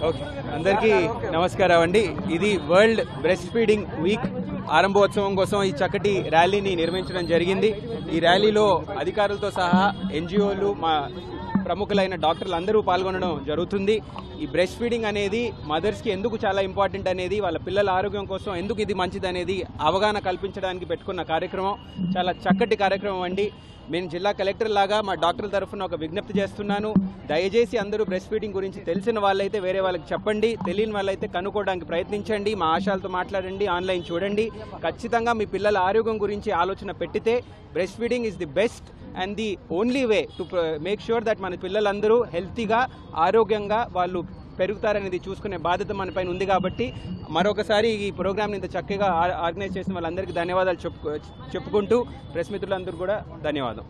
Okay, అందరికీ నమస్కారం అండి. ఇది వరల్డ్ బ్రెస్ట్ ఫీడింగ్ వీక్ ఆరంభోత్సవం కోసం ఈ చక్కటి ర్యాలీని నిర్వహించడం జరిగింది. ఈ ర్యాలీలో అధికారులతో సహా ఎన్జిఓలు, మా ప్రముఖులైన డాక్టర్లు అందరూ పాల్గొనడం జరుగుతుంది. ఈ బ్రెస్ట్ ఫీడింగ్ అనేది మదర్స్కి ఎందుకు చాలా ఇంపార్టెంట్ అనేది, వాళ్ళ పిల్లల ఆరోగ్యం కోసం ఎందుకు ఇది మంచిది అనేది అవగాహన కల్పించడానికి పెట్టుకున్న కార్యక్రమం. చాలా చక్కటి కార్యక్రమం అండి. నేను జిల్లా కలెక్టర్ లాగా మా డాక్టర్ల తరఫున ఒక విజ్ఞప్తి చేస్తున్నాను. దయచేసి అందరూ బ్రెస్ట్ ఫీడింగ్ గురించి తెలిసిన వాళ్ళైతే వేరే వాళ్ళకి చెప్పండి, తెలియని వాళ్ళైతే కనుక్కోవడానికి ప్రయత్నించండి, మా ఆశాలతో మాట్లాడండి, ఆన్లైన్ చూడండి. ఖచ్చితంగా మీ పిల్లల ఆరోగ్యం గురించి ఆలోచన పెట్టితే breast feeding is the best and the only way to make sure that మన పిల్లలందరూ హెల్తీగా ఆరోగ్యంగా వాళ్ళు పెరుగుతారనేది చూసుకునే బాధ్యత మన పైన ఉంది. కాబట్టి మరొకసారి ఈ ప్రోగ్రామ్ని ఇంత చక్కగా ఆర్గనైజ్ చేసిన వాళ్ళందరికీ ధన్యవాదాలు చెప్పుకుంటూ ప్రెస్ మిత్రులందరూ కూడా ధన్యవాదం.